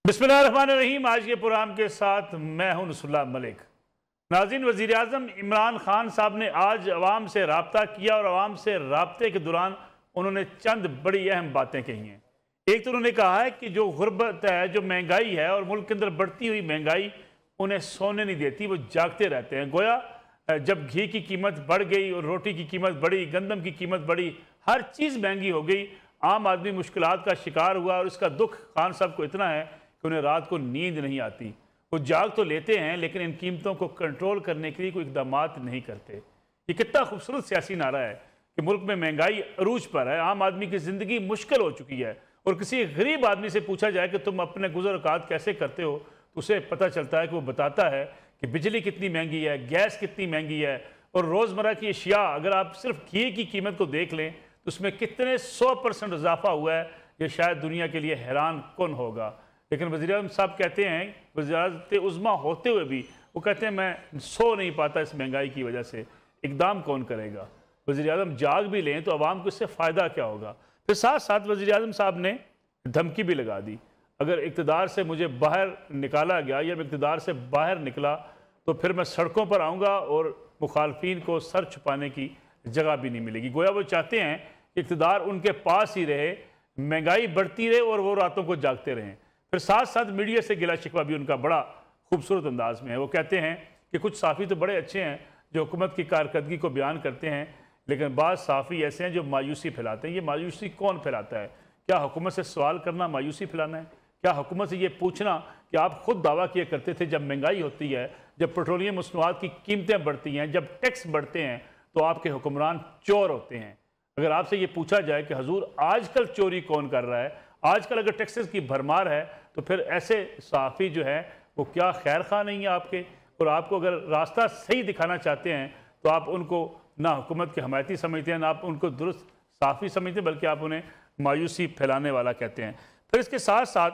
बिस्मिल्लाहिर्रहमानिर्रहीम। आज के प्रोग्राम के साथ मैं हूं नसरुल्लाह मलिक। नाज़रीन, वज़ीर आज़म इमरान खान साहब ने आज अवाम से रब्ता किया और अवाम से रब्ते के दौरान उन्होंने चंद बड़ी अहम बातें कही हैं। एक तो उन्होंने कहा है कि जो गुर्बत है, जो महंगाई है और मुल्क के अंदर बढ़ती हुई महंगाई उन्हें सोने नहीं देती, वो जागते रहते हैं। गोया जब घी की कीमत बढ़ गई और रोटी की कीमत बढ़ी, गंदम की कीमत बढ़ी, हर चीज़ महंगी हो गई, आम आदमी मुश्किलात का शिकार हुआ और इसका दुख खान साहब को इतना है कि उन्हें रात को नींद नहीं आती। वो जाग तो लेते हैं लेकिन इन कीमतों को कंट्रोल करने के लिए कोई इकदाम नहीं करते। ये कितना खूबसूरत सियासी नारा है कि मुल्क में महंगाई अरूज पर है, आम आदमी की ज़िंदगी मुश्किल हो चुकी है और किसी गरीब आदमी से पूछा जाए कि तुम अपने गुज़र औकात कैसे करते हो तो उसे पता चलता है कि वो बताता है कि बिजली कितनी महंगी है, गैस कितनी महंगी है और रोज़मर्रा की अशिया। अगर आप सिर्फ घी की कीमत को देख लें तो उसमें कितने 100% इजाफा हुआ है, ये शायद दुनिया के लिए हैरान कुन होगा। लेकिन वज़ीर आज़म साहब कहते हैं, वज़ीर उज़्मा होते हुए भी वो कहते हैं मैं सो नहीं पाता इस महंगाई की वजह से। इक़दाम कौन करेगा? वज़ीर आज़म जाग भी लें तो आवाम को इससे फ़ायदा क्या होगा? फिर साथ साथ वज़ीर आज़म साहब ने धमकी भी लगा दी, अगर इक़्तिदार से मुझे बाहर निकाला गया या मैं इक़्तिदार से बाहर निकला तो फिर मैं सड़कों पर आऊँगा और मुखालफिन को सर छुपाने की जगह भी नहीं मिलेगी। गोया वो चाहते हैं कि इक़्तिदार उनके पास ही रहे, महंगाई बढ़ती रहे और वो रातों को जागते रहें। फिर साथ साथ मीडिया से गिला शिकवा भी उनका बड़ा खूबसूरत अंदाज में है। वो कहते हैं कि कुछ साफ़ी तो बड़े अच्छे हैं जो हुकूमत की कारकर्दगी को बयान करते हैं, लेकिन बाद साफ़ी ऐसे हैं जो मायूसी फैलाते हैं। ये मायूसी कौन फैलाता है? क्या हुकूमत से सवाल करना मायूसी फैलाना है? क्या हुकूमत से ये पूछना कि आप खुद दावा किया करते थे जब महंगाई होती है, जब पेट्रोलियम मसनूआत की कीमतें बढ़ती हैं, जब टैक्स बढ़ते हैं तो आपके हुक्मरान चोर होते हैं? अगर आपसे ये पूछा जाए कि हजूर आजकल चोरी कौन कर रहा है, आजकल अगर टैक्सेस की भरमार है, तो फिर ऐसे सहाफ़ी जो है वो क्या खैर खा नहीं है आपके? और आपको अगर रास्ता सही दिखाना चाहते हैं तो आप उनको ना हुकूमत के हमायती समझते हैं, ना आप उनको दुरुस्त साफ़ी समझते हैं, बल्कि आप उन्हें मायूसी फैलाने वाला कहते हैं। फिर इसके साथ साथ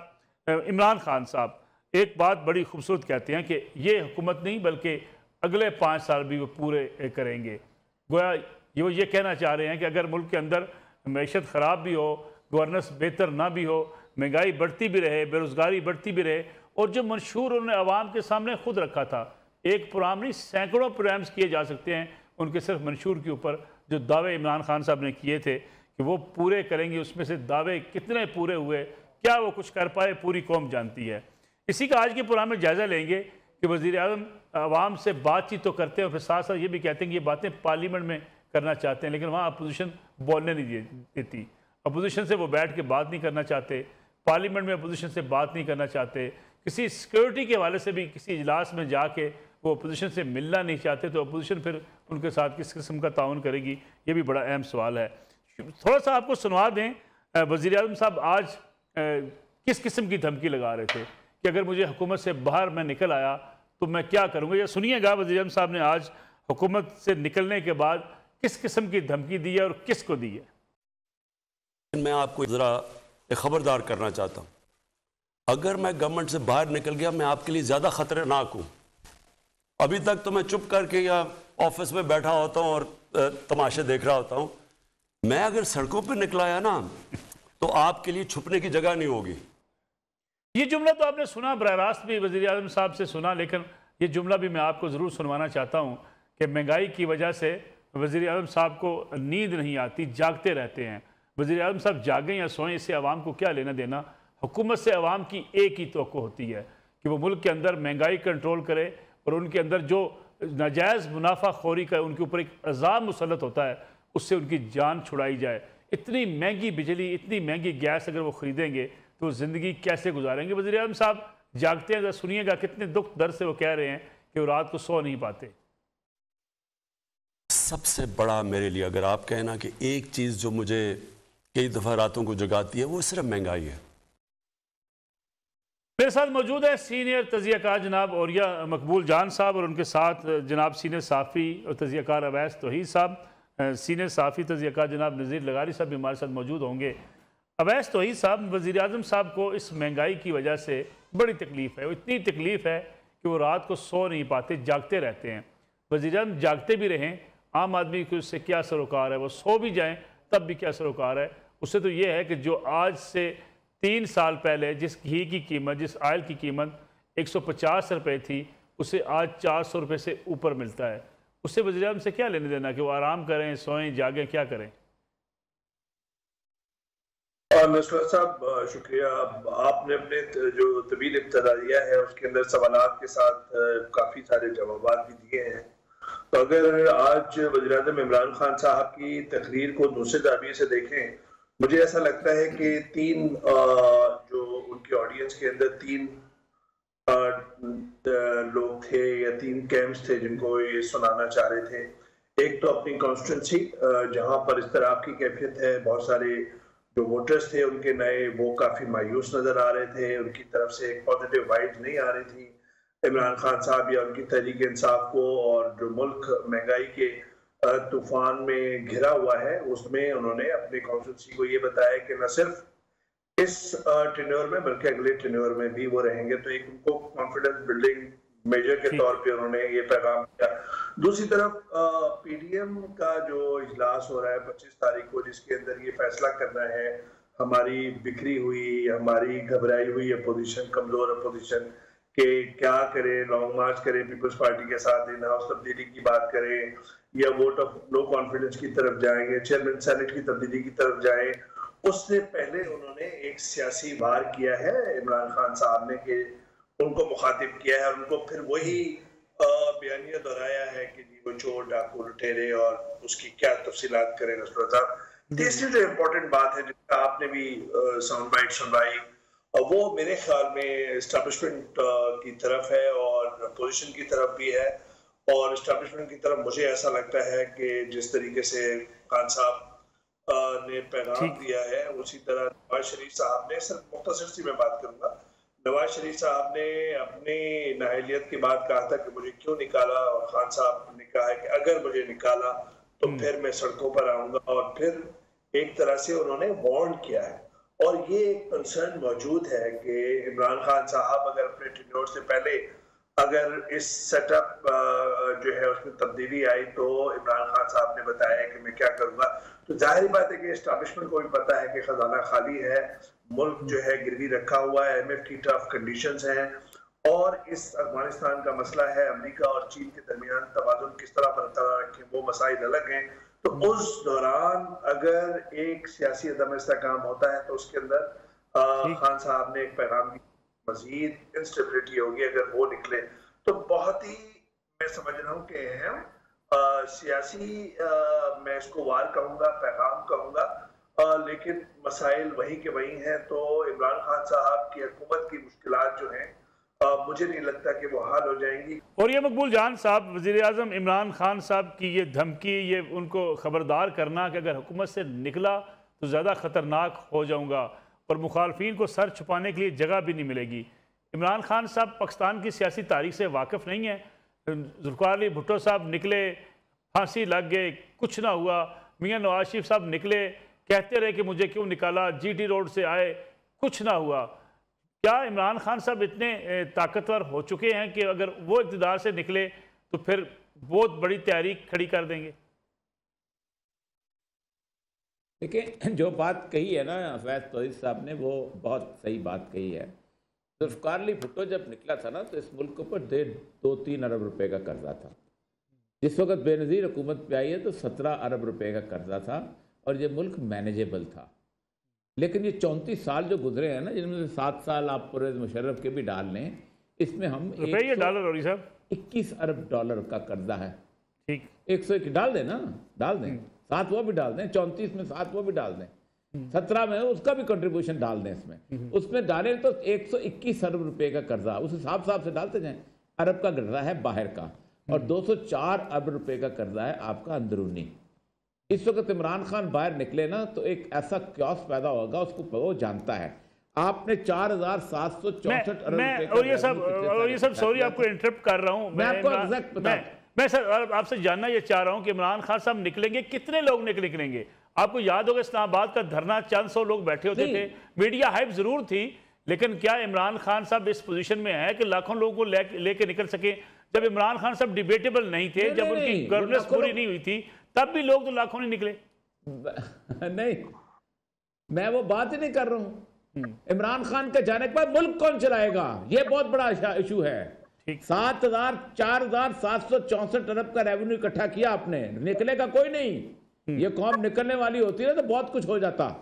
इमरान खान साहब एक बात बड़ी खूबसूरत कहते हैं कि ये हुकूमत नहीं बल्कि अगले 5 साल भी वो पूरे करेंगे। गोया ये कहना चाह रहे हैं कि अगर मुल्क के अंदर मैशत ख़राब भी हो, गवर्नेंस बेहतर ना भी हो, महंगाई बढ़ती भी रहे, बेरोज़गारी बढ़ती भी रहे, और जो मंशूर उन्होंने आवाम के सामने खुद रखा था, एक प्रोग्राम नहीं सैकड़ों प्रोग्राम्स किए जा सकते हैं उनके सिर्फ मंशूर के ऊपर, जो दावे इमरान खान साहब ने किए थे कि वो पूरे करेंगे, उसमें से दावे कितने पूरे हुए, क्या वो कुछ कर पाए, पूरी कौम जानती है। इसी का आज के प्रोग्राम में जायज़ा लेंगे कि वज़ीर आज़म आवाम से बातचीत तो करते हैं और फिर साथ साथ ये भी कहते हैं कि ये बातें पार्लियामेंट में करना चाहते हैं, लेकिन वहाँ अपोजिशन बोलने नहीं देती। अपोजिशन से वो बैठ के बात नहीं करना चाहते, पार्लियामेंट में अपोजिशन से बात नहीं करना चाहते, किसी सिक्योरिटी के हवाले से भी किसी इजलास में जाके वो अपोजिशन से मिलना नहीं चाहते, तो अपोजिशन फिर उनके साथ किस किस्म का ताउन करेगी, ये भी बड़ा अहम सवाल है। थोड़ा सा आपको सुनवा दें, वज़ीर आज़म साहब आज किस किस्म की धमकी लगा रहे थे कि अगर मुझे हुकूमत से बाहर मैं निकल आया तो मैं क्या करूँगा। ये सुनिएगा वज़ीर आज़म साहब ने आज हुकूमत से निकलने के बाद किस किस्म की धमकी दी है और किसको दी है। मैं आपको ज़रा खबरदार करना चाहता हूँ, अगर मैं गवर्नमेंट से बाहर निकल गया मैं आपके लिए ज़्यादा ख़तरनाक हूँ। अभी तक तो मैं चुप करके या ऑफिस में बैठा होता हूँ और तमाशे देख रहा होता हूँ। मैं अगर सड़कों पर निकलाया ना तो आपके लिए छुपने की जगह नहीं होगी। ये जुमला तो आपने सुना, बराह रास्त भी वज़ीर आज़म साहब से सुना, लेकिन ये जुमला भी मैं आपको ज़रूर सुनवाना चाहता हूँ कि महंगाई की वजह से वज़ीर आज़म साहब को नींद नहीं आती, जागते रहते हैं। वज़ीर आज़म साहब जागें या सोएं, इससे आवाम को क्या लेना देना। हुकूमत से आवाम की एक ही तवक्को होती है कि वो मुल्क के अंदर महंगाई कंट्रोल करे और उनके अंदर जो नाजायज़ मुनाफाखोरी का उनके ऊपर एक अज़ाब मुसल्लत होता है उससे उनकी जान छुड़ाई जाए। इतनी महंगी बिजली, इतनी महंगी गैस अगर वो ख़रीदेंगे तो ज़िंदगी कैसे गुजारेंगे। वज़ीर आज़म साहब जागते हैं, सुनिएगा कितने दुख दर्द से वो कह रहे हैं कि वो रात को सो नहीं पाते। सबसे बड़ा मेरे लिए अगर आप कहना कि एक चीज़ जो मुझे कई दफ़ा रातों को जगाती है वो सिर्फ महंगाई है। मेरे साथ मौजूद है सीनियर तज़ियाकार जनाब औरिया मकबूल जान साहब और उनके साथ जनाब सीनियर साफ़ी और तज़ियाकार अवैस तौहीद साहब, सीनियर साफ़ी तज़ियाकार जनाब नज़ीर लगारी साहब भी हमारे साथ मौजूद होंगे। अवैस तौहीद साहब, वज़ीर आज़म साहब को इस महंगाई की वजह से बड़ी तकलीफ़ है, इतनी तकलीफ़ है कि वो रात को सो नहीं पाते, जागते रहते हैं। वज़ीर आज़म जागते भी रहें, आम आदमी को उससे क्या सरोकार है, वो सो भी जाएँ तब भी क्या सरोकार है। उससे तो ये है कि जो आज से 3 साल पहले जिस घी की कीमत, जिस ऑयल की कीमत 150 रुपये थी, उसे आज 400 रुपये से ऊपर मिलता है। उससे वज़ीर-ए-आज़म से क्या लेने देना कि वो आराम करें, सोएं, जागें, क्या करें? नसरत साहब शुक्रिया। आपने अपने जो तवील इब्तदा दिया है उसके अंदर सवालात के साथ काफ़ी सारे जवाब भी दिए हैं। तो अगर आज वज़ीर-ए-आज़म इमरान खान साहब की तकरीर को दूसरे जाविये से देखें, मुझे ऐसा लगता है कि तीन जो उनकी ऑडियंस के अंदर तीन लोग थे या तीन कैंप्स थे जिनको ये सुनाना चाह रहे थे। एक तो अपनी कॉन्स्टिट्यूंसी जहां पर इस तरह की कैफियत है, बहुत सारे जो वोटर्स थे उनके नए वो काफी मायूस नजर आ रहे थे, उनकी तरफ से एक पॉजिटिव वाइब्स नहीं आ रही थी इमरान खान साहब या उनकी तहरीक इंसाफ को। और जो मुल्क महंगाई के तूफान में घिरा हुआ है उसमें उन्होंने अपनी कॉन्स्टिट्यूंसी को ये बताया कि न सिर्फ इस टेन्योर में बल्कि अगले टेन्योर में भी वो रहेंगे। तो एक उनको कॉन्फिडेंस बिल्डिंग मेजर के तौर पे उन्होंने ये पैगाम दिया। दूसरी तरफ पीडीएम का जो इजलास हो रहा है 25 तारीख को, जिसके अंदर ये फैसला करना है हमारी बिखरी हुई, हमारी घबराई हुई अपोजिशन, कमजोर अपोजिशन के क्या करें, लॉन्ग मार्च करें पीपल्स पार्टी के साथ, इन हाउस तब्दीली की बात करें या वोट ऑफ नो कॉन्फिडेंस की तरफ जाएंगे, चेयरमैन सेनेट की तब्दीली की तरफ जाएं। उससे पहले उन्होंने एक सियासी वार किया है इमरान खान साहब ने कि उनको मुखातिब किया है और उनको फिर वही बयानिया दोहराया है कि जी वो चोर, डाकू, लुटेरे और उसकी क्या तफसीलात करें नसरत साहब। तीसरी जो इम्पोर्टेंट बात है जिसका आपने भी साउंड बाइट सुनवाई, वो मेरे ख्याल में एस्टैब्लिशमेंट की तरफ है और अपोजिशन की तरफ भी है। और एस्टैब्लिशमेंट की तरफ मुझे ऐसा लगता है कि जिस तरीके से खान साहब ने पैगाम दिया है उसी तरह नवाज शरीफ साहब ने, सिर्फ मुख्तसर सी मैं बात करूंगा, नवाज शरीफ साहब ने अपनी नाअहलियत के बाद कहा था कि मुझे क्यों निकाला, और खान साहब ने कहा है कि अगर मुझे निकाला तो फिर मैं सड़कों पर आऊंगा। और फिर एक तरह से उन्होंने वार्न किया है और ये एक कंसर्न मौजूद है कि इमरान खान साहब अगर अपने टेन्योर से पहले अगर इस सेटअप जो है उसमें तब्दीली आई तो इमरान खान साहब ने बताया कि मैं क्या करूंगा। तो जाहिर बात है कि एस्टैब्लिशमेंट को भी पता है कि खजाना खाली है, मुल्क जो है गिरवी रखा हुआ है, IMF की टफ कंडीशंस हैं और इस अफगानिस्तान का मसला है, अमेरिका और चीन के दरमियान तवाज़ुन किस तरह बरकरार रखें वो मसाइल अलग हैं। तो उस दौरान अगर एक सियासी अदम इस्तेहकाम होता है तो उसके अंदर खान साहब ने एक पैगाम दिया, मजीद इंस्टेबिलिटी होगी अगर वो निकले। तो बहुत ही मैं समझ रहा हूँ कि अहम सियासी मैं इसको वार कहूँगा, पैगाम कहूँगा, लेकिन मसाइल वही के वही हैं। तो इमरान खान साहब की हुकूमत की मुश्किलात जो हैं मुझे नहीं लगता कि वो हल हो जाएंगी। और ये मकबूल जान साहब, वज़ीर-ए-आज़म इमरान खान साहब की ये धमकी, ये उनको ख़बरदार करना कि अगर हुकूमत से निकला तो ज़्यादा ख़तरनाक हो जाऊँगा और मुखालफिन को सर छुपाने के लिए जगह भी नहीं मिलेगी। इमरान खान साहब पाकिस्तान की सियासी तारीख से वाकिफ़ नहीं है। ज़ुल्फ़िकार अली भुट्टो साहब निकले, फांसी लग गए, कुछ ना हुआ। मियाँ नवाज शरीफ साहब निकले, कहते रहे कि मुझे क्यों निकाला, GT रोड से आए, कुछ ना हुआ। क्या इमरान खान साहब इतने ताकतवर हो चुके हैं कि अगर वो इक़्तिदार से निकले तो फिर बहुत बड़ी तहरीक खड़ी कर देंगे? देखिए, जो बात कही है ना फैज़ तौहीद साहब ने, वो बहुत सही बात कही है। ज़ुल्फ़िकार अली भुट्टो जब निकला था ना तो इस मुल्क पर 2-3 अरब रुपए का कर्जा था। जिस वक्त बेनज़ीर हुकूमत पे आई है तो 17 अरब रुपए का कर्जा था और ये मुल्क मैनेजेबल था। लेकिन ये 34 साल जो गुजरे हैं ना, जिनमें से 7 साल आप परवेज़ मुशर्रफ के भी डाल लें, इसमें हम रुपये डॉलर और साहब 21 अरब डॉलर का कर्जा है। ठीक, 101 डाल दें ना, डाल दें, 7 वो भी डाल दें, 34 में 7 वो भी डाल दें, 17 में उसका भी कंट्रीब्यूशन डाल दें इसमें, उसमें डालें तो 121 अरब रुपए का कर्जा, उस हिसाब से डालते जाएं। अरब का कर्जा है बाहर का और 204 अरब रुपए का कर्जा है आपका अंदरूनी। इस वक्त इमरान खान बाहर निकले ना तो एक ऐसा क्यास पैदा होगा, उसको वो जानता है। आपने 4,764 अरब रुपए और ये सब सॉरी आपको इंटरप्ट कर रहा हूँ, मैं आपको एग्जैक्ट बता, मैं सर आपसे जानना ये चाह रहा हूँ कि इमरान खान साहब निकलेंगे, कितने लोग निकलेंगे? आपको याद होगा इस्लामाबाद का धरना चंद 100 लोग बैठे होते थे, मीडिया हाइप जरूर थी, लेकिन क्या इमरान खान साहब इस पोजीशन में है कि लाखों लोगों को लेके निकल सके? जब इमरान खान साहब डिबेटेबल नहीं थे, जब उनकी गवर्नेंस पूरी नहीं हुई थी, तब भी लोग तो लाखों नहीं निकले। नहीं, मैं वो बात ही नहीं कर रहा हूँ। इमरान खान के जाने के बाद मुल्क कौन चलाएगा, ये बहुत बड़ा इशू है। 4,764 अरब का रेवेन्यू इकट्ठा किया आपने, निकलेगा कोई नहीं। ये कौम निकलने वाली होती है तो बहुत कुछ हो जाता,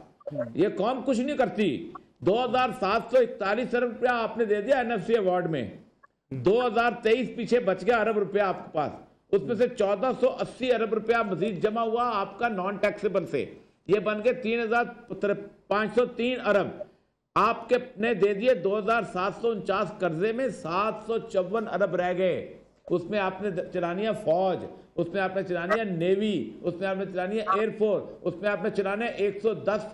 ये कौम कुछ नहीं करती। 2,741 अरब रुपया आपने दे दिया एनएफसी अवार्ड में, 2023 पीछे बच गया अरब रुपया आपके पास, उसमें से 1480 अरब रुपया मजीद जमा हुआ आपका नॉन टैक्सेबल से, ये बन के 3,503 अरब आपके ने दे दिए। 2,749 कर्जे में 754 अरब रह गए, उसमें आपने चलानी है फौज, उसमें आपने चलानी है नेवी, उसमें आपने चलानी है एयरफोर्स, उसमें आपने चलाने 110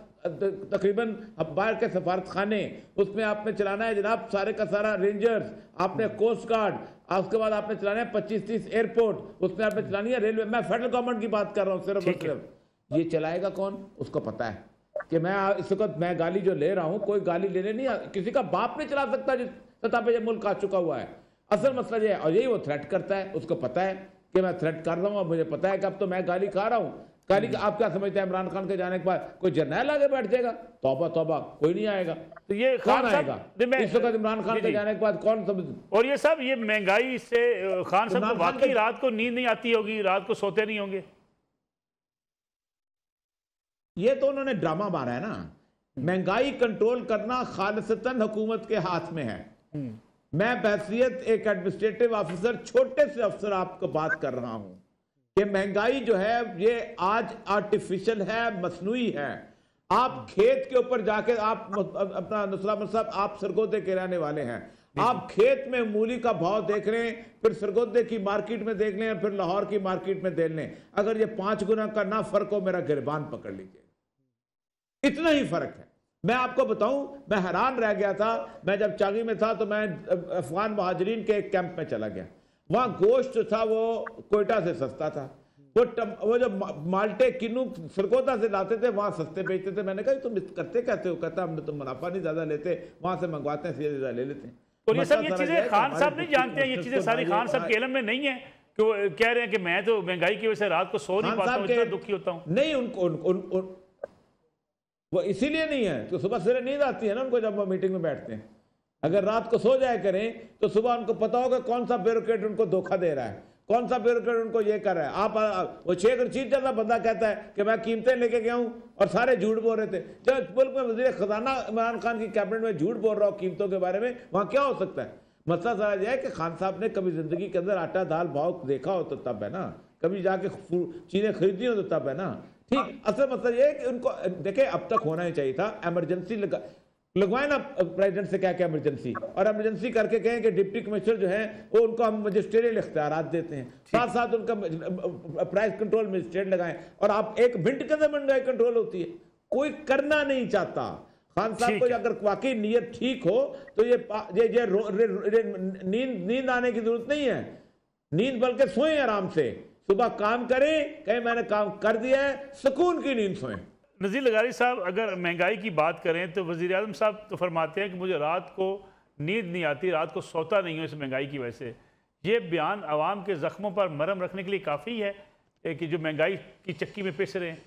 तकरीबन बाहर के सफारत खाने, उसमें आपने चलाना है जनाब सारे का सारा रेंजर्स, आपने कोस्ट गार्ड, उसके बाद आपने चलाना है 25-30 एयरपोर्ट, उसमें आपने चलानी है रेलवे। मैं फेडरल गवर्नमेंट की बात कर रहा हूँ सिर्फ और सिर्फ। ये चलाएगा कौन, उसको पता है कि मैं इस वक्त मैं गाली जो ले रहा हूँ, कोई गाली लेने नहीं, किसी का बाप नहीं चला सकता जिस सतह पे ये मुल्क आ चुका हुआ है। असल मसला ये है, और यही वो थ्रेट करता है, उसको पता है कि मैं थ्रेट कर रहा हूँ, मुझे पता है कि अब तो मैं गाली खा रहा हूँ। गाली आप क्या समझते हैं, इमरान खान के जाने के बाद कोई जर्नैल आगे बैठ जाएगा? तौबा तौबा, कोई नहीं आएगा। तो ये कौन आएगा इस वक्त इमरान खान के जाने के बाद, कौन समझ? और ये सब ये महंगाई से खान साहब को वाकई रात को नींद नहीं आती होगी, रात को सोते नहीं होंगे? ये तो उन्होंने ड्रामा मारा है ना। महंगाई कंट्रोल करना खालिसतन हुकूमत के हाथ में है। मैं बहैसियत एक एडमिनिस्ट्रेटिव ऑफिसर, छोटे से अफसर आपको बात कर रहा हूं कि महंगाई जो है ये आज आर्टिफिशियल है, मसनूई है। आप खेत के ऊपर जाके, आप अपना नुसरत साहब आप सरगोदे के रहने वाले हैं, आप खेत में मूली का भाव देख रहे हैं, फिर सरगोदे की मार्केट में देख लें, फिर लाहौर की मार्केट में देख लें। अगर ये 5 गुना का ना फर्क हो, मेरा गिरबान पकड़ लीजिए, इतना ही फर्क है। मैं आपको बताऊं, मैं हैरान रह गया था। मैं जब चांगी में था तो मैं अफगान महाजरीन के एक कैंप में चला गया। वहां गोश्त जो था वो कोयटा से सस्ता था, वो जो माल्टे किन्नू सरगोदा से लाते थे वहां सस्ते बेचते थे। मैंने कहा तुम करते कहते हो? कहता हम तो मुनाफा नहीं ज्यादा लेते, वहां से मंगवाते हैं, सीधे सीधा ले लेते हैं। और ये सब ये चीजें खान साहब नहीं जानते हैं, ये चीजें सारी खान साहब के इल्म में नहीं है कि वो कह रहे हैं कि मैं तो महंगाई की वजह से रात को सो नहीं पाता हूं, इतना दुखी होता हूं। नहीं, उनको वो इसीलिए नहीं है तो सुबह सवेरे नींद आती है ना उनको, जब वो मीटिंग में बैठते हैं। अगर रात को सो जाए करें तो सुबह उनको पता होगा कौन सा ब्यूरोक्रेट उनको धोखा दे रहा है, कौन सा ब्यूरोक्रेट उनको ये कर रहा है। आप वो शेख रशीद जैसा बंदा कहता है कि मैं कीमतें लेके गया हूं और सारे झूठ बोल रहे थे। जब मुल्क में वज़ीर खजाना इमरान खान की कैबिनेट में झूठ बोल रहा हो कीमतों के बारे में, वहां क्या हो सकता है? मसला सारा यह है कि खान साहब ने कभी जिंदगी के अंदर आटा दाल भाव देखा हो तो तब है ना, कभी जाके चीजें खरीदी हो तो तब है ना। ठीक, असल मतलब ये है कि उनको देखे अब तक होना ही चाहिए था। एमरजेंसी लगवाए ना प्रेसिडेंट से क्या क्या इमरजेंसी, और इमरजेंसी करके कहें कि डिप्टी कमिश्नर जो है वो उनको हम मजिस्ट्रेरियल इख्तियारात देते हैं, साथ साथ उनका प्राइस कंट्रोल मजिस्ट्रेट लगाएं। और आप एक मिनट के अंदर महंगाई कंट्रोल होती है, कोई करना नहीं चाहता। खान साहब को अगर वाकई नीयत ठीक हो तो ये नींद आने की जरूरत नहीं है, नींद बल्कि सोएं आराम से, सुबह काम करें, कहें मैंने काम कर दिया है, सुकून की नींद सोएं। नज़ीर लगारी साहब, अगर महंगाई की बात करें तो वज़ीर आज़म साहब तो फरमाते हैं कि मुझे रात को नींद नहीं आती, रात को सोता नहीं हूँ इस महंगाई की वजह से। ये बयान आवाम के ज़ख्मों पर मरहम रखने के लिए काफ़ी है कि जो महंगाई की चक्की में पिस रहे हैं?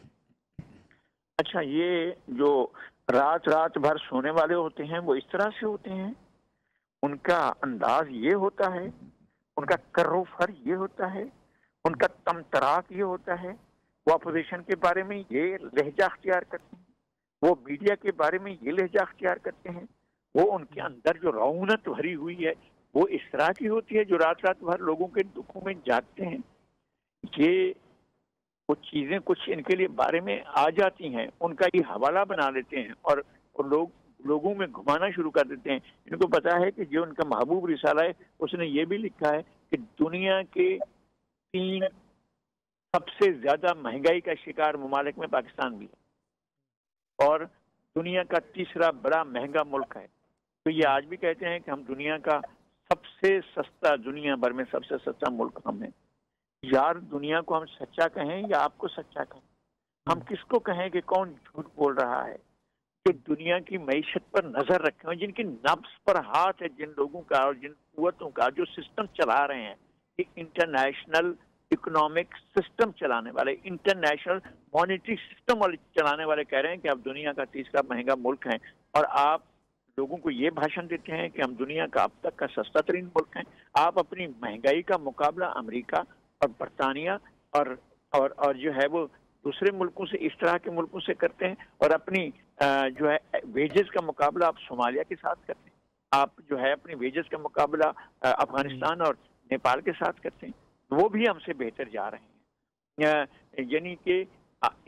अच्छा, ये जो रात भर सोने वाले होते हैं वो इस तरह से होते हैं, उनका अंदाज ये होता है, उनका कर्रोफर ये होता है, उनका तमतराक ये होता है, वो अपोजिशन के बारे में ये लहजा अख्तियार करते हैं, वो मीडिया के बारे में ये लहजा अख्तियार करते हैं, वो उनके अंदर जो रौनक भरी हुई है वो इस तरह की होती है जो रात भर लोगों के दुखों में जागते हैं। ये वो चीज़ें कुछ इनके लिए बारे में आ जाती हैं, उनका ये हवाला बना लेते हैं और लोगों में घुमाना शुरू कर देते हैं। इनको पता है कि जो उनका महबूब रिसाला है उसने ये भी लिखा है कि दुनिया के 3 सबसे ज्यादा महंगाई का शिकार ममालिक में पाकिस्तान भी है और दुनिया का 3रा बड़ा महंगा मुल्क है। तो ये आज भी कहते हैं कि हम दुनिया का सबसे सस्ता, दुनिया भर में सबसे सस्ता मुल्क हम हैं। यार, दुनिया को हम सच्चा कहें या आपको सच्चा कहें? हम किसको कहें कि कौन झूठ बोल रहा है? कि दुनिया की मईशत पर नजर रखें, जिनकी नब्ज पर हाथ है जिन लोगों का और जिन कुव्वतों का जो सिस्टम चला रहे हैं, इंटरनेशनल इकोनॉमिक सिस्टम चलाने वाले, इंटरनेशनल मॉनेटरी सिस्टम वाले चलाने वाले कह रहे हैं कि आप दुनिया का तीसरा महंगा मुल्क हैं, और आप लोगों को ये भाषण देते हैं कि हम दुनिया का अब तक का सस्ता तरीन मुल्क हैं। आप अपनी महंगाई का मुकाबला अमेरिका और बरतानिया और जो है वो दूसरे मुल्कों से, इस तरह के मुल्कों से करते हैं, और अपनी जो है वेजेस का मुकाबला आप सोमालिया के साथ करते हैं। आप जो है अपनी वेजेस का मुकाबला अफगानिस्तान और नेपाल के साथ करते हैं। वो भी हमसे बेहतर जा रहे हैं। यानी कि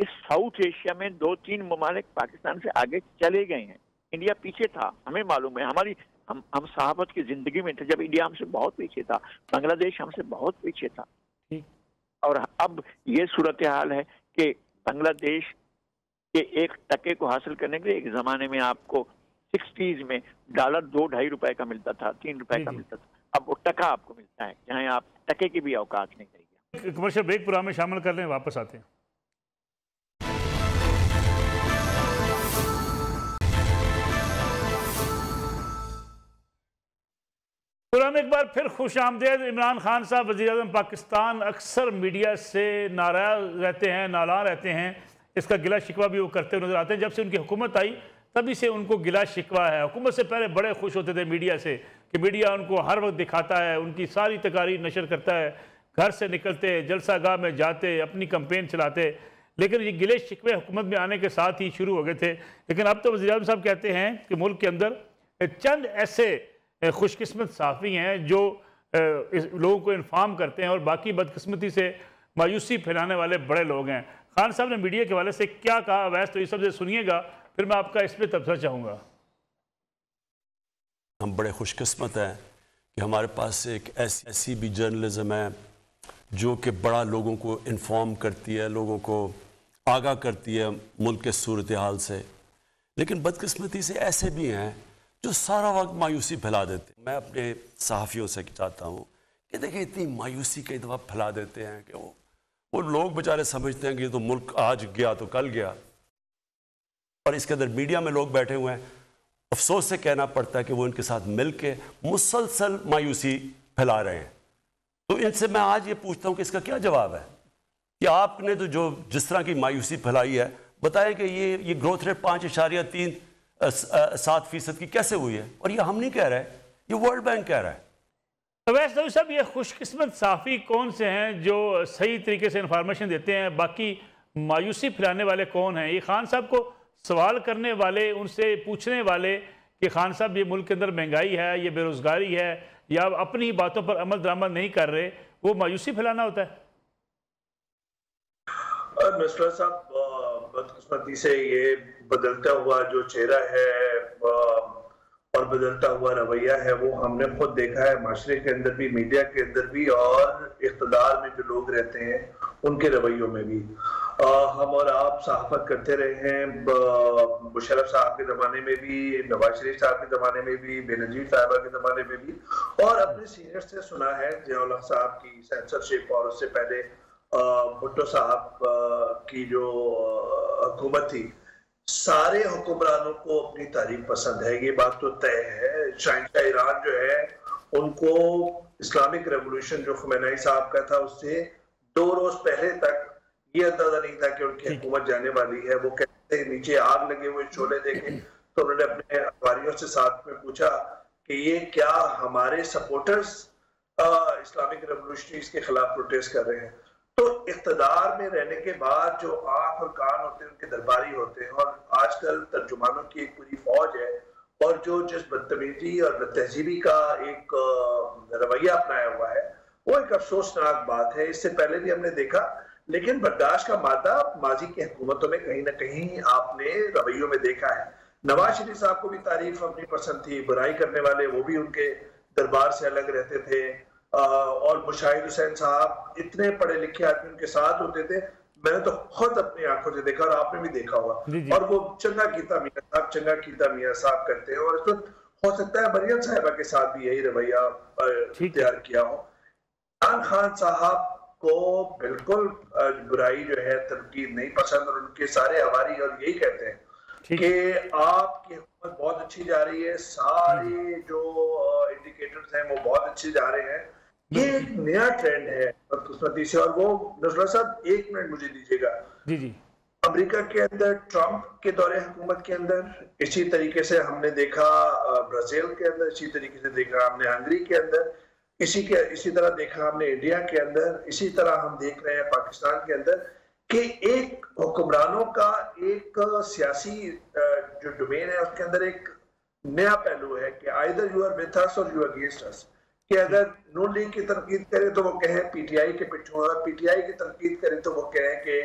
इस साउथ एशिया में 2-3 ममालिक पाकिस्तान से आगे चले गए हैं। इंडिया पीछे था, हमें मालूम है, हम सहाबत की जिंदगी में थे जब इंडिया हमसे बहुत पीछे था, बांग्लादेश हमसे बहुत पीछे था। और अब ये सूरत हाल है कि बांग्लादेश के 1 टके को हासिल करने के लिए एक ज़माने में आपको 60s में डॉलर 2-2.5 रुपए का मिलता था, 3 रुपए का मिलता था। अब वो टका आपको मिलता है, जहाँ आप टके की भी औकात नहीं करेगी। कमर्शियल ब्रेक प्रोग्राम में शामिल कर लें, वापस आते हैं। प्रोग्राम एक बार फिर खुश आमदेद। इमरान खान साहब वज़ीर-ए-आज़म पाकिस्तान अक्सर मीडिया से नाराज़ रहते हैं, नाला रहते हैं। इसका गिला शिकवा भी वो करते हुए नजर आते हैं। जब से उनकी हुकूमत आई तभी से उनको गिला शिकवा है। हुकूमत से पहले बड़े खुश होते थे मीडिया से कि मीडिया उनको हर वक्त दिखाता है, उनकी सारी तकारीर नशर करता है, घर से निकलते, जलसा गाह में जाते, अपनी कंपेन चलाते। लेकिन ये गिले शिकवे हुकूमत में आने के साथ ही शुरू हो गए थे। लेकिन अब तो वज़ीर-ए-आज़म साहब कहते हैं कि मुल्क के अंदर चंद ऐसे खुशकिस्मत साफ़ी हैं जो लोगों को इन्फॉर्म करते हैं और बाकी बदकिस्मती से मायूसी फैलाने वाले बड़े लोग हैं। खान साहब ने मीडिया के हवाले से क्या कहा वैसे तो ये सब सुनिएगा, फिर मैं आपका इस पर तबसरा चाहूँगा। हम बड़े खुशकिस्मत हैं कि हमारे पास एक ऐसी भी जर्नलिज्म है जो कि बड़ा लोगों को इन्फॉर्म करती है, लोगों को आगाह करती है मुल्क के सूरत हाल से। लेकिन बदकिस्मती से ऐसे भी हैं जो सारा वक्त मायूसी फैला देते हैं। मैं अपने सहाफ़ियों से चाहता हूँ कि देखिए इतनी मायूसी कई दफ़ा फैला देते हैं कि वो लोग बेचारे समझते हैं कि तो मुल्क आज गया तो कल गया, और इसके अंदर मीडिया में लोग बैठे हुए हैं। अफसोस से कहना पड़ता है कि वो इनके साथ मिल के मुसलसल मायूसी फैला रहे हैं। तो इनसे मैं आज ये पूछता हूँ कि इसका क्या जवाब है कि आपने तो जो जिस तरह की मायूसी फैलाई है, बताएं कि ये ग्रोथ रेट 5.7% की कैसे हुई है? और ये हम नहीं कह रहे, ये वर्ल्ड बैंक कह रहा है। तो वैसे सब ये खुशकिस्मत साफ़ी कौन से हैं जो सही तरीके से इंफॉर्मेशन देते हैं, बाकी मायूसी फैलाने वाले कौन हैं? ये खान साहब को सवाल करने वाले, उनसे पूछने वाले कि खान साहब ये मुल्क के अंदर महंगाई है, ये बेरोज़गारी है, या अपनी बातों पर अमल दरामद नहीं कर रहे, वो मायूसी फैलाना होता है? मिस्टर साहब, बदकिस्मती से ये बदलता हुआ जो चेहरा है और बदलता हुआ रवैया है वो हमने खुद देखा है, माशरे के अंदर भी, मीडिया के अंदर भी, और इख्तिदार में जो लोग रहते हैं उनके रवैयों में भी। हम और आप सहाफत करते रहे हैं, मुशर्रफ साहब के ज़माने में भी, नवाज शरीफ साहब के ज़माने में भी, बेनजीर साहबा के ज़माने में भी, और अपने सीनियर से सुना है जिया साहब की सेंसरशिप, और उससे पहले भुट्टो साहब की जो हुकूमत थी। सारे हुक्मरानों को अपनी तारीफ पसंद है, ये बात तो तय है। शहंशाह ईरान जो है उनको इस्लामिक रेवोल्यूशन जो खुमैनी साहब का था उससे 2 रोज पहले तक ये अंदाजा नहीं था कि उनकी हुकूमत जाने वाली है। वो कहते हैं नीचे आग लगे हुए शोले देखे तो उन्होंने अपने अखबारियों से साथ में पूछा कि ये क्या हमारे सपोर्टर्स इस्लामिक रेवोल्यूशनरीज के खिलाफ प्रोटेस्ट कर रहे हैं? तो इख्तिदार में रहने के बाद जो आंख और कान होते हैं उनके दरबारी होते हैं, और आजकल तर्जुमानों की एक पूरी फौज है, और जो जिस बदतमीजी और बदतहजीबी का एक रवैया अपनाया हुआ है वो एक अफसोसनाक बात है। इससे पहले भी हमने देखा, लेकिन बर्दाश्त का मादा माजी की हुकूमतों में कहीं ना कहीं आपने रवैयों में देखा है। नवाज शरीफ साहब को भी तारीफ अपनी पसंद थी, बुराई करने वाले वो भी उनके दरबार से अलग रहते थे, और मुशाहिद हुसैन साहब इतने पढ़े लिखे आदमी उनके साथ होते थे। मैंने तो खुद अपनी आंखों से देखा, और आपने भी देखा होगा। और वो चंगा कीता मियां साहब करते हैं, और इस वक्त हो सकता है मरियम साहिबा के साथ भी यही रवैया तैयार किया हो। इमरान खान साहब को बिल्कुल बुराई जो है तनकीद नहीं पसंद, और उनके सारे हवारी और यही कहते हैं कि आपकी हुकूमत बहुत अच्छी जा रही है, सारे जो इंडिकेटर्स हैं वो बहुत अच्छे जा रहे हैं। ये एक नया ट्रेंड है बदकिस्मती से। और वो नजरुल्लाह साहब 1 मिनट मुझे दीजिएगा। जी जी। अमेरिका के अंदर ट्रंप के दौरे हुकूमत के अंदर, इसी तरीके से हमने देखा ब्राजील के अंदर, इसी तरीके से देखा हमने हंगरी के अंदर, इसी तरह देखा हमने इंडिया के अंदर, इसी तरह हम देख रहे हैं पाकिस्तान के अंदर कि एक हुक्मरानों का एक सियासी जो डोमेन है उसके अंदर एक नया पहलू है कि either you are with us और यू आर अगेंस्ट अस। कि अगर नून लीग की तनकीद करें तो वो कहें पीटीआई के पिछू, और पीटीआई की तनकीद करें तो वो कहें कि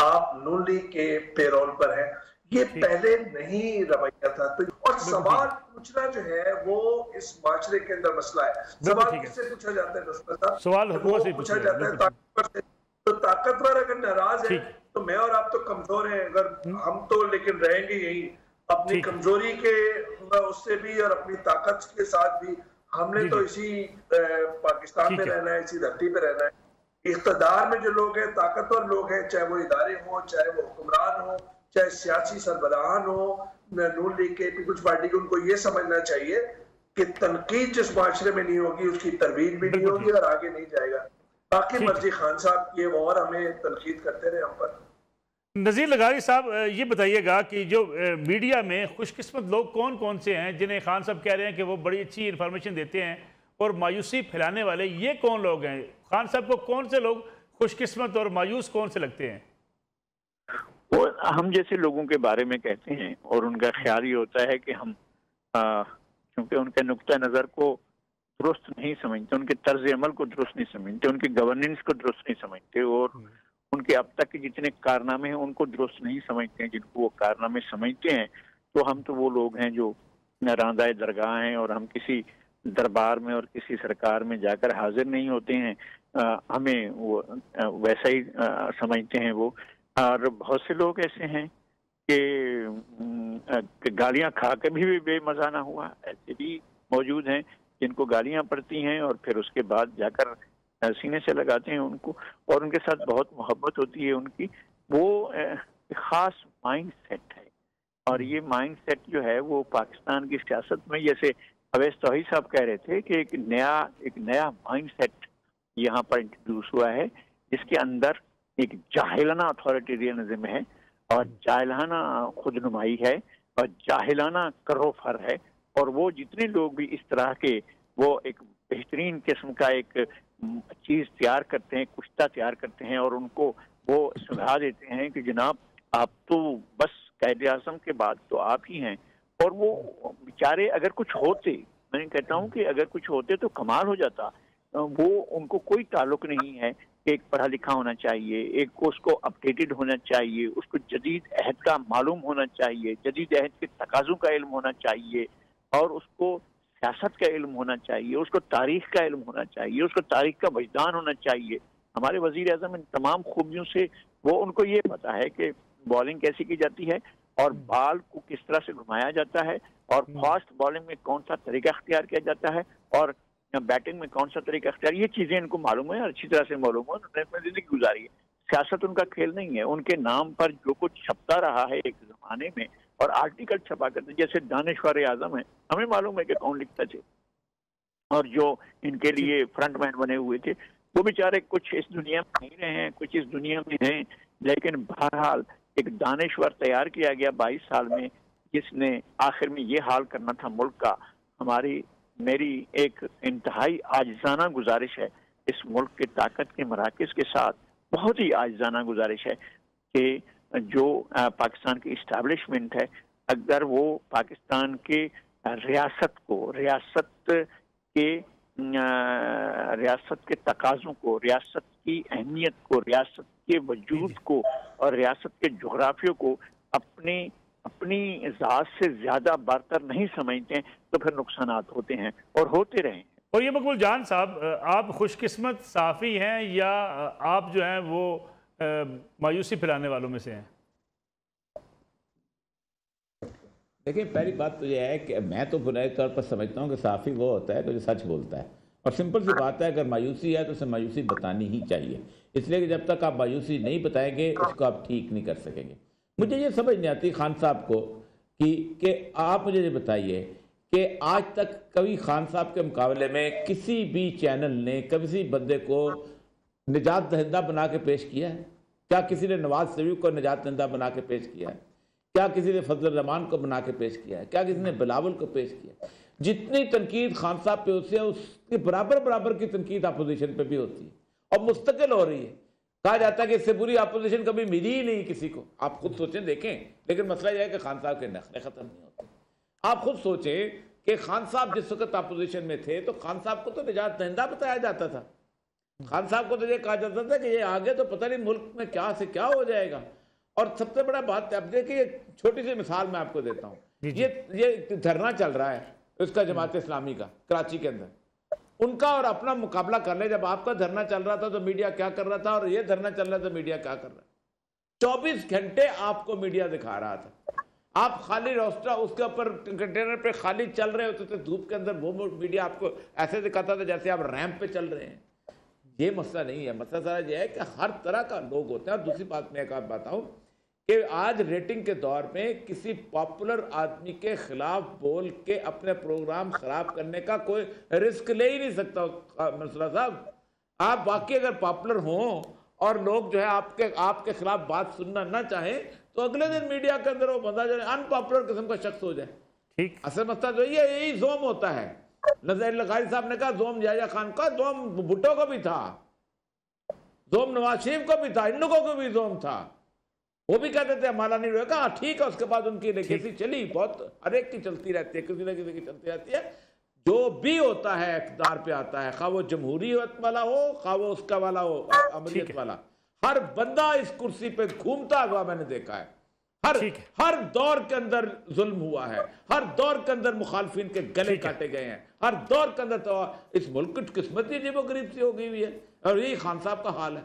आप नून लीग के पेरोल पर हैं। ये पहले नहीं रवैया था। तो और सवाल पूछना जो है वो इस माशरे के अंदर मसला है। सवाल किससे पूछा जाता है नुस्रत साहब? सवाल हुकूमत से पूछा जाता है ताकतवर से। तो ताकतवर अगर नाराज है तो मैं और आप तो कमजोर हैं, अगर हम तो लेकिन रहेंगे यही अपनी कमजोरी के उससे भी और अपनी ताकत के साथ भी। हमने तो इसी पाकिस्तान में रहना है, इसी धरती पे रहना है। इख्तदार में जो लोग हैं, ताकतवर लोग हैं, चाहे वो इदारे हों, चाहे वो हुक्मरान हो, चाहे सियासी सरबराहान हो, नून लीग के, पीपल्स पार्टी के, उनको ये समझना चाहिए कि तनकीद जिस माशरे में नहीं होगी उसकी तरवीज भी नहीं होगी और आगे नहीं जाएगा। बाकी मर्जी खान साहब ये और हमें तनकीद करते रहे हम पर। नज़ीर लगारी साहब, ये बताइएगा कि जो मीडिया में खुशकिस्मत लोग कौन कौन से हैं जिन्हें खान साहब कह रहे हैं कि वो बड़ी अच्छी इन्फॉर्मेशन देते हैं, और मायूसी फैलाने वाले ये कौन लोग हैं? खान साहब को कौन से लोग खुशकिस्मत और मायूस कौन से लगते हैं? वो हम जैसे लोगों के बारे में कहते हैं और उनका ख्याल ये होता है कि हम क्योंकि उनके नुक्ता नज़र को दुरुस्त नहीं समझते, उनके तर्ज अमल को दुरुस्त नहीं समझते, उनके गवर्नेंस को दुरुस्त नहीं समझते, और उनके अब तक के जितने कारनामे हैं उनको दुरुस्त नहीं समझते हैं जिनको वो कारनामे समझते हैं। तो हम तो वो लोग हैं जो रांदाए दरगाह हैं और हम किसी दरबार में और किसी सरकार में जाकर हाजिर नहीं होते हैं। हमें वो वैसा ही समझते हैं वो। और बहुत से लोग ऐसे हैं कि गालियां खा के भी बेमजा ना हुआ, ऐसे भी मौजूद हैं जिनको गालियां पड़ती हैं और फिर उसके बाद जाकर सीने से लगाते हैं उनको, और उनके साथ बहुत मोहब्बत होती है उनकी। वो खास माइंड सेट है, और ये माइंड सेट जो है वो पाकिस्तान की सियासत में, जैसे अवैस तौहीद साहब कह रहे थे कि एक नया माइंड सेट यहाँ पर इंट्रोड्यूस हुआ है, जिसके अंदर एक जाहिलाना अथॉरिटेरियनिज्म है और जाहिलाना खुदनुमाई है और जाहिलाना करोफर है। और वो जितने लोग भी इस तरह के वो एक बेहतरीन किस्म का एक चीज़ तैयार करते हैं, कुश्ता तैयार करते हैं, और उनको वो सुझा देते हैं कि जनाब आप तो बस कायदे आज़म के बाद तो आप ही हैं। और वो बेचारे अगर कुछ होते, मैं कहता हूँ कि अगर कुछ होते तो कमाल हो जाता। वो उनको कोई ताल्लुक नहीं है कि एक पढ़ा लिखा होना चाहिए, एक को उसको अपडेटेड होना चाहिए, उसको जदीद अहद का मालूम होना चाहिए, जदीद अहद के तकाज़ों का इल्म होना चाहिए, और उसको सियासत का इल्म होना चाहिए, उसको तारीख का इल्म होना चाहिए, उसको तारीख का वजदान होना चाहिए। हमारे वज़ीर आज़म इन तमाम खूबियों से वो उनको ये पता है कि बॉलिंग कैसी की जाती है और बॉल को किस तरह से घुमाया जाता है, और फास्ट बॉलिंग में कौन सा तरीका अख्तियार किया जाता है, और बैटिंग में कौन सा तरीका अख्तियार, ये चीज़ें इनको मालूम है और अच्छी तरह से मालूम है। उन्होंने अपनी ज़िंदगी गुजारी है। सियासत उनका खेल नहीं है। उनके नाम पर जो कुछ छपता रहा है एक ज़माने में, और आर्टिकल छपा करते, जैसे दानिशवर आज़म है, हमें मालूम है कि कौन लिखता थे, और जो इनके लिए फ्रंटमैन बने हुए थे वो बेचारे कुछ इस दुनिया में नहीं रहे हैं, कुछ इस दुनिया में हैं, लेकिन बहरहाल एक दानिशवर तैयार किया गया 22 साल में, जिसने आखिर में ये हाल करना था मुल्क का। मेरी एक इंतहाई आजिज़ाना गुजारिश है इस मुल्क के ताकत के मराकज़ के साथ, बहुत ही आजिज़ाना गुजारिश है कि जो पाकिस्तान की इस्टेब्लिशमेंट है, अगर वो पाकिस्तान के रियासत के तकाज़ों को, रियासत की अहमियत को, रियासत के वजूद को और रियासत के जोग्राफियों को अपनी ज़ात से ज़्यादा बरतर नहीं समझते हैं, तो फिर नुकसानात होते हैं और होते रहे हैं। और ये मकबूल जान साहब, आप खुशकिस्मत साफ़ी हैं या आप जो हैं वो मायूसी फैलाने वालों में से हैं? देखिए, पहली बात तो यह है कि मैं तो बुनियादी तौर पर समझता हूँ कि साफ़ी वो होता है जो सच बोलता है, और सिंपल सी बात है, अगर मायूसी है तो उसे मायूसी बतानी ही चाहिए, इसलिए कि जब तक आप मायूसी नहीं बताएंगे उसको आप ठीक नहीं कर सकेंगे। मुझे ये समझ नहीं आती खान साहब को कि आप मुझे ये बताइए कि आज तक कभी खान साहब के मुकाबले में किसी भी चैनल ने किसी बंदे को निजात दहिंदा बना के पेश किया है? क्या किसी ने नवाज शरीफ को निजात दंदा बना के पेश किया है? क्या किसी ने फजल रहमान को बना के पेश किया है? क्या किसी ने बिलावल को पेश किया है? जितनी तनकीद खान साहब पे होती है उसके बराबर की तनकीद अपोजिशन पे भी होती है और मुस्तकिल हो रही है। कहा जाता है कि इससे बुरी अपोजिशन कभी मिली ही नहीं किसी को। आप खुद सोचें, देखें, लेकिन मसला यह है कि खान साहब के नखरे खत्म नहीं होते। आप खुद सोचें कि खान साहब जिस वक्त अपोजिशन में थे तो खान साहब को तो निजात दहिंदा बताया जाता था। खान साहब को तो ये कहा जाता था कि ये आगे तो पता नहीं मुल्क में क्या से क्या हो जाएगा। और सबसे बड़ा बात अब देखिए, छोटी सी मिसाल मैं आपको देता हूँ। ये धरना चल रहा है उसका जमात इस्लामी का कराची के अंदर, उनका और अपना मुकाबला कर ले। जब आपका धरना चल रहा था तो मीडिया क्या कर रहा था और ये धरना चल रहा था तो मीडिया क्या कर रहा था। 24 घंटे आपको मीडिया दिखा रहा था। आप खाली रोस्टा उसके ऊपर कंटेनर पे खाली चल रहे होते थे धूप के अंदर, वो मीडिया आपको ऐसे दिखाता था जैसे आप रैंप पे चल रहे हैं। ये मसला नहीं है। मसला सारा ये है कि हर तरह का लोग होते हैं। और दूसरी बात मैं एक बताऊं कि आज रेटिंग के दौर में किसी पॉपुलर आदमी के खिलाफ बोल के अपने प्रोग्राम खराब करने का कोई रिस्क ले ही नहीं सकता मसला साहब। आप वाकई अगर पॉपुलर हों और लोग जो है आपके खिलाफ बात सुनना ना चाहें तो अगले दिन मीडिया के अंदर वो बंदा जो है अनपॉपुलर किस्म का शख्स हो जाए। ठीक, असल मसला जो है यही जोम होता है। नज़ीर लखारी साहब ने कहा जोम याहिया खान का, जोम भुट्टो को भी था, जोम नवाज शरीफ को भी था, इन लोगों को भी जोम था। वो भी कहते थे हमारा नहीं रहेगा। ठीक है, उसके बाद उनकी लेगेसी चली, बहुत हर एक की चलती रहती है, किसी न किसी की चलती रहती है। जो भी होता है इक़्तिदार पे आता है, खा वो जमहूरियत वाला हो, खा वो उसका वाला हो, अमरीत वाला, हर बंदा इस कुर्सी पे घूमता हुआ मैंने देखा है। हर दौर के अंदर जुल्म हुआ है, हर दौर के अंदर मुखालफिन के गले काटे गए हैं, हर दौर के अंदर तो इस मुल्क की किस्मत ही अजीबो गरीब सी हो गई हुई है। और यही खान साहब का हाल है।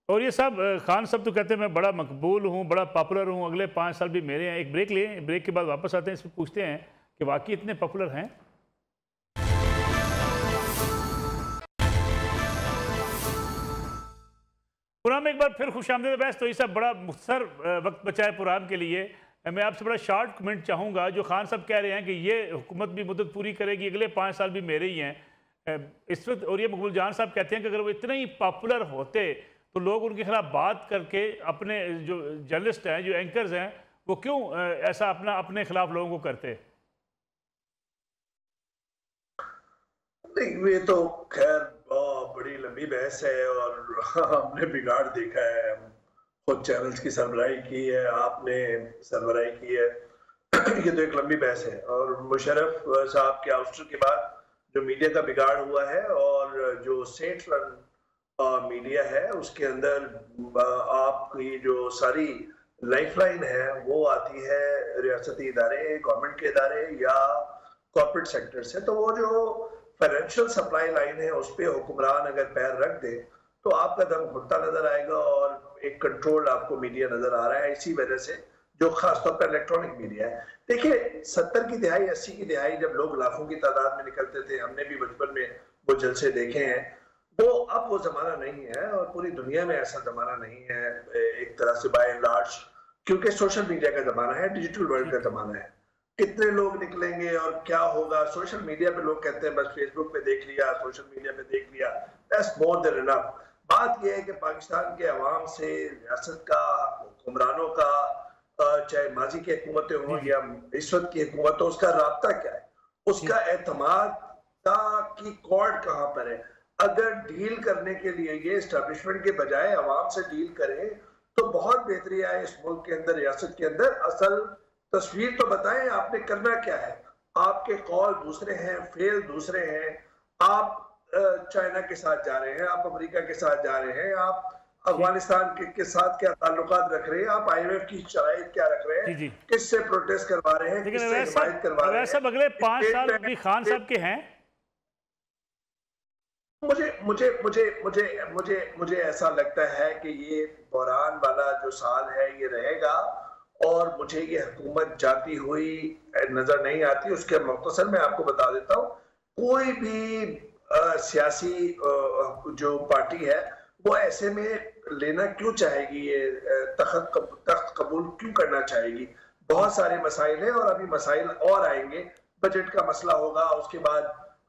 और ये सब खान साहब तो कहते हैं मैं बड़ा मकबूल हूँ, बड़ा पॉपुलर हूँ, अगले 5 साल भी मेरे हैं। एक ब्रेक लिए, ब्रेक के बाद वापस आते हैं, इसमें पूछते हैं कि वाकई इतने पॉपुलर हैं। प्रोग्राम में एक बार फिर खुशामदीद बहस। तो ये सब बड़ा मुख्तसर वक्त बचा है प्रोग्राम के लिए। मैं आपसे बड़ा शॉर्ट कमेंट चाहूँगा। जो खान साहब कह रहे हैं कि ये हुकूमत भी मुद्दत पूरी करेगी, अगले 5 साल भी मेरे ही हैं इस वक्त। और ये मकबूल जान साहब कहते हैं कि अगर वो इतने ही पॉपुलर होते तो लोग उनके खिलाफ बात करके अपने जो जर्नलिस्ट हैं, जो एंकर्स हैं, वो क्यों ऐसा अपने खिलाफ लोगों को करते? नहीं, ये तो खैर बड़ी लंबी बहस है और हमने बिगाड़ देखा है। खुद चैनल्स की सरबराही की है, आपने सरबराही की है। ये तो एक लंबी बहस है। और मुशर्रफ साहब के आउस्टर के बाद जो मीडिया का बिगाड़ हुआ है और जो स्टेट रन मीडिया है उसके अंदर आपकी जो सारी लाइफलाइन है वो आती है रियासती इदारे, गवर्नमेंट के इदारे या कॉर्पोरेट सेक्टर से। तो वो जो फाइनेंशियल सप्लाई लाइन है उस पर हुक्मरान अगर पैर रख दे तो आपका दम घुटता नजर आएगा और एक कंट्रोल आपको मीडिया नजर आ रहा है। इसी वजह से जो खासतौर पर इलेक्ट्रॉनिक मीडिया है, देखिए 70 की दिहाई 80 की दिहाई जब लोग लाखों की तादाद में निकलते थे, हमने भी बचपन में वो जलसे देखे हैं। वो अब वो जमाना नहीं है और पूरी दुनिया में ऐसा जमाना नहीं है एक तरह से बाय एंड लार्ज, क्योंकि सोशल मीडिया का जमाना है, डिजिटल वर्ल्ड का जमाना है। कितने लोग निकलेंगे और क्या होगा? सोशल मीडिया पे लोग कहते हैं बस फेसबुक पे देख लिया, सोशल मीडिया पे देख लिया, दैट्स मोर देन इनफ। बात यह है कि पाकिस्तान के अवाम से, रियासत का, हुक्मरानों का, चाहे माजी की हुकूमतें हों या इस वक्त की हुकूमत हो, उसका राब्ता क्या है, उसका एतमाद की कॉर्ड कहाँ पर है? अगर डील करने के लिए ये एस्टेब्लिशमेंट के बजाय अवाम से डील करें तो बहुत बेहतरी आए इस मुल्क के अंदर, रियासत के अंदर। असल तस्वीर तो बताएं आपने करना क्या है। आपके कॉल दूसरे हैं, फेल दूसरे हैं। आप चाइना के साथ जा रहे हैं, आप अमेरिका के साथ जा रहे हैं, आप अफगानिस्तान के साथ क्या ताल्लुकात रख रहे हैं, आप IMF की शराइत क्या रख रहे हैं, किससे प्रोटेस्ट करवा रहे हैं, किससे हिमायत करवा रहे हैं। अगले 5 साल भी खान साहब के हैं। मुझे ऐसा लगता है कि ये बहरान वाला जो साल है ये रहेगा और मुझे ये हुकूमत जाती हुई नजर नहीं आती। उसके मुख्तसर मैं आपको बता देता हूँ, कोई भी सियासी जो पार्टी है वो ऐसे में लेना क्यों चाहेगी, ये तख्त कबूल क्यों करना चाहेगी? बहुत सारे मसाइल हैं और अभी मसाइल और आएंगे। बजट का मसला होगा, उसके बाद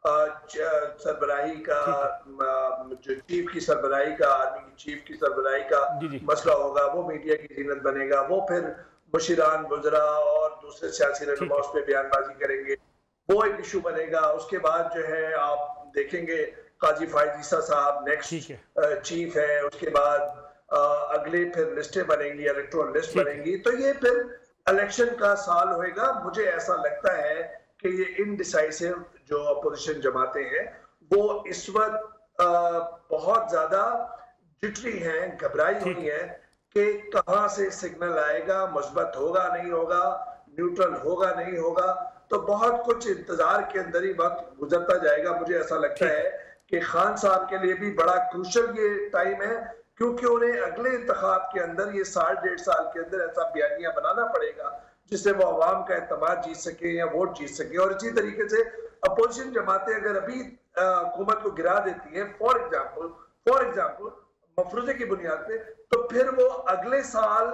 सरबराही का, जो चीफ की सरबराही का, आर्मी की चीफ की सरबराही का मसला होगा, वो मीडिया की जीनत बनेगा। वो फिर मुशीरान वज़रा और दूसरे सियासी रहनुमा उस पर बयानबाजी करेंगे, वो एक इशू बनेगा। उसके बाद जो है आप देखेंगे काजी फायद ईसा साहब नेक्स्ट चीफ है, उसके बाद अगले फिर लिस्टें बनेंगी, इलेक्टोरल लिस्ट बनेंगी। तो ये फिर इलेक्शन का साल होएगा। मुझे ऐसा लगता है कि ये इनडिसाइसिव जो अपोजिशन जमाते हैं वो इस वक्त बहुत ज्यादा जिटरी हैं, घबराई हुई हैं कि कहां से सिग्नल आएगा, मुस्बत होगा नहीं होगा, न्यूट्रल होगा नहीं होगा। तो बहुत कुछ इंतजार के अंदर ही वक्त गुजरता जाएगा। मुझे ऐसा लगता है कि खान साहब के लिए भी बड़ा क्रूशल ये टाइम है, क्योंकि उन्हें अगले इंतखाब के अंदर ये 1.5 साल के अंदर ऐसा बयानिया बनाना पड़ेगा जिससे वो अवाम का एतमाद जीत सके या वोट जीत सके। और इसी तरीके से अपोजिशन जमातें अगर अभी हुकूमत को गिरा देती हैं फॉर एग्जाम्पल मफरूजे की बुनियाद पे, तो फिर वो अगले साल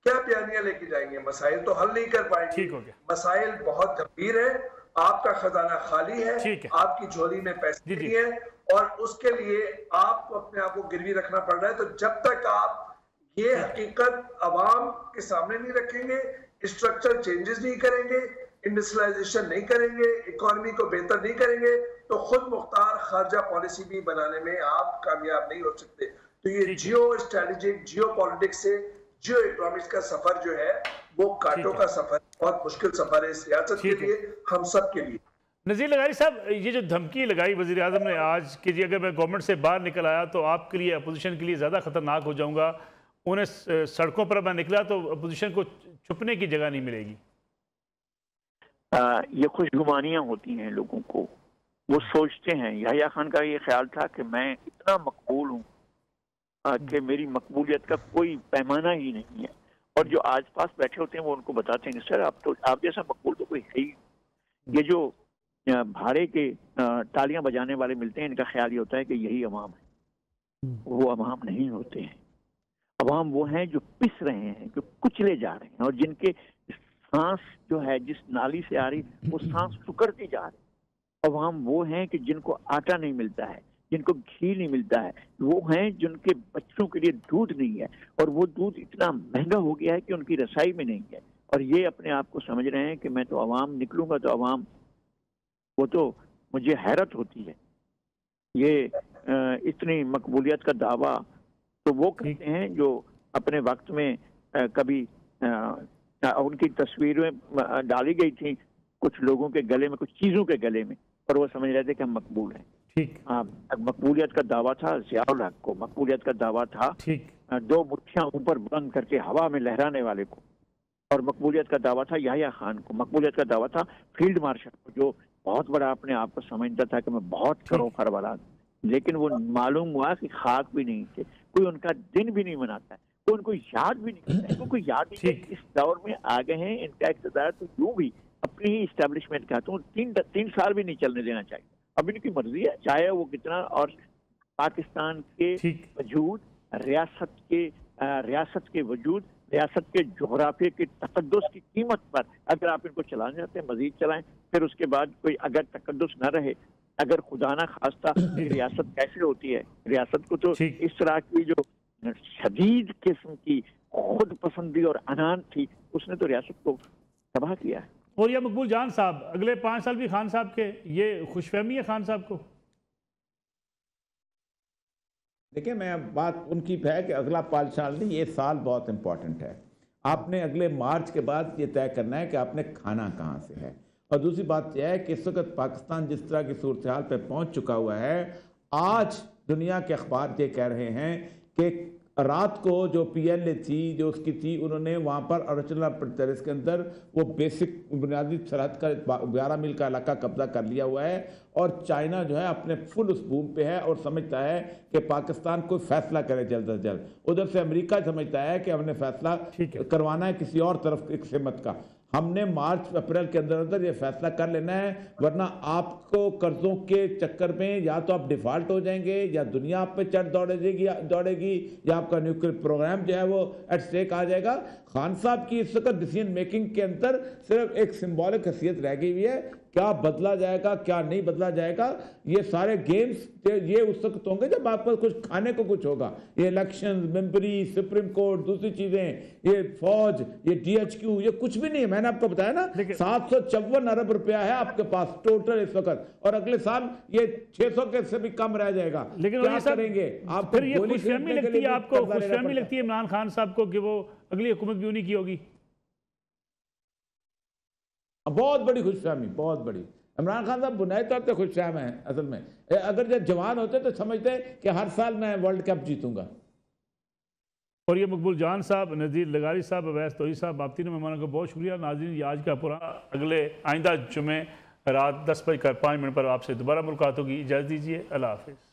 क्या बयानिया लेके जाएंगे? मसाइल तो हल नहीं कर पाएंगे। मसाइल बहुत गंभीर है, आपका खजाना खाली है, आपकी झोली में पैसे नहीं है और उसके लिए आपको अपने आप को गिरवी रखना पड़ रहा है। तो जब तक आप ये हकीकत अवाम के सामने नहीं रखेंगे, स्ट्रक्चर चेंजेस नहीं करेंगे, इंडस्ट्रियलाइजेशन नहीं करेंगे, इकोनॉमी को बेहतर नहीं करेंगे, तो खुद मुख्तार खारजा पॉलिसी भी बनाने में आप कामयाब नहीं हो सकते। तो ये जियो स्ट्रेटेजिक, जियो पॉलिटिक्स से जियो इकोनॉमिक्स का सफर जो है वो कांटों का सफर, बहुत मुश्किल सफर है सियासत के लिए, हम सब के लिए। नज़ीर लगारी साहब, ये जो धमकी लगाई वज़ीर आज़म ने आज कि जी अगर मैं गवर्नमेंट से बाहर निकल आया तो आपके लिए, अपोजिशन के लिए ज़्यादा ख़तरनाक हो जाऊंगा, उन्हें सड़कों पर मैं निकला तो अपोजिशन को छुपने की जगह नहीं मिलेगी। ये खुशगुमानियाँ होती हैं लोगों को, वो सोचते हैं। याह्या खान का ये ख्याल था कि मैं इतना मकबूल हूँ कि मेरी मकबूलियत का कोई पैमाना ही नहीं है, और जो आज पास बैठे होते हैं वो उनको बताते हैं सर आप जैसा मकबूल तो कोई है ही। ये जो भाड़े के तालियां बजाने वाले मिलते हैं, इनका ख्याल ये होता है कि यही अवाम है। वो अवाम नहीं होते हैं। अवाम वो हैं जो पिस रहे हैं, जो कुचले जा रहे हैं, और जिनके सांस जो है जिस नाली से आ रही वो सांस सुकड़ती जा रही। अवाम वो हैं कि जिनको आटा नहीं मिलता है, जिनको घी नहीं मिलता है, वो हैं जिनके बच्चों के लिए दूध नहीं है, और वो दूध इतना महंगा हो गया है कि उनकी रसाई में नहीं है। और ये अपने आप को समझ रहे हैं कि मैं तो अवाम निकलूंगा तो अवाम, वो तो मुझे हैरत होती है। ये इतनी मकबूलियत का दावा तो वो करते हैं जो अपने वक्त में कभी उनकी तस्वीरें डाली गई थी कुछ लोगों के गले में, कुछ चीज़ों के गले में, और वो समझ रहे थे कि हम मकबूल हैं। मकबूलियत का दावा था ज़ियाउल हक को, मकबूलियत का दावा था 2 मुट्ठियां ऊपर बुलंद करके हवा में लहराने वाले को, और मकबूलियत का दावा था याह्या खान को, मकबूलियत का दावा था फील्ड मार्शल को, जो बहुत बड़ा अपने आप को समझता था कि मैं बहुत करो फरवरात। लेकिन वो मालूम हुआ कि खाक भी नहीं थे, कोई उनका दिन भी नहीं मनाता है, कोई उनको याद भी नहीं करता है, कोई याद नहीं। इस दौर में आ गए हैं, इनका इक़्तिदार तो यूं भी अपनी ही इस्टेब्लिशमेंट का तो 3 साल भी नहीं चलने देना चाहिए। अब इनकी मर्जी है, चाहे वो कितना, और पाकिस्तान के वजूद, रियासत के वजूद, रियासत के जोग्राफिया के तकद्दुस की कीमत पर अगर आप इनको चलाना चाहते हैं मजीद चलाएं। फिर उसके बाद कोई अगर तकद्दुस न रहे, अगर खुदा ना खास्ता रियासत कैसे होती है, रियासत को तो इस तरह की जो शदीद किस्म की खुद पसंदी और अनान थी, उसने तो रियासत को तबाह किया है। और ये मकबूल जान साहब, अगले 5 साल भी खान साहब के, ये खुशफहमी है खान साहब को? देखिए, मैं बात उनकी है कि अगला 5 साल नहीं, ये साल बहुत इंपॉर्टेंट है। आपने अगले मार्च के बाद ये तय करना है कि आपने खाना कहाँ से है। और दूसरी बात यह है कि इस वक्त पाकिस्तान जिस तरह की सूरत हाल पर पहुँच चुका हुआ है, आज दुनिया के अखबार ये कह रहे हैं कि रात को जो PLA थी, जो उसकी थी, उन्होंने वहाँ पर अरुणाचल प्रदेश के अंदर वो बेसिक बुनियादी सरहद का 12 मील का इलाका कब्जा कर लिया हुआ है, और चाइना जो है अपने फुल उस बूम पे है और समझता है कि पाकिस्तान कोई फैसला करे जल्द से जल्द। उधर से अमेरिका समझता है कि हमने फैसला करवाना है किसी और तरफ एक सिमत का, हमने मार्च अप्रैल के अंदर अंदर ये फैसला कर लेना है, वरना आपको कर्जों के चक्कर में या तो आप डिफॉल्ट हो जाएंगे, या दुनिया आप पे चढ़ दौड़ेगी, या आपका न्यूक्लियर प्रोग्राम जो है वो एट स्टेक आ जाएगा। खान साहब की इस वक्त डिसीजन मेकिंग के अंदर सिर्फ एक सिंबॉलिक हैसियत रह गई हुई है क्या बदला जाएगा क्या नहीं बदला जाएगा, ये सारे गेम्स ये उस वक्त होंगे जब आप पर कुछ खाने को कुछ होगा। ये इलेक्शन, मेंबरी, सुप्रीम कोर्ट, दूसरी चीजें, ये फौज, ये DHQ, ये कुछ भी नहीं है। मैंने आपको बताया ना 754 अरब रुपया है आपके पास टोटल इस वक्त, और अगले साल ये 600 के से भी कम रह जाएगा। लेकिन क्या करेंगे आप? फिर ये खुशफहमी लगती है आपको, खुशफहमी लगती है इमरान खान साहब को कि वो अगली हुकूमत भी उन्हीं की होगी? बहुत बड़ी खुशफहमी, बहुत बड़ी। इमरान खान साहब बुनियादी तौर पर खुशफहम है असल में। अगर जब जवान होते तो समझते कि हर साल मैं वर्ल्ड कप जीतूंगा। और ये मकबूल जान साहब, नज़ीर लगारी साहब, अवैस तोही साहब, आप तीनों मेहमानों का बहुत शुक्रिया। नाज़रीन, ये आज का पूरा, अगले आइंदा जुमे रात 10:05 पर आपसे दोबारा मुलाकात होगी। इजाज़त दीजिए, अल्लाह हाफ़िज़।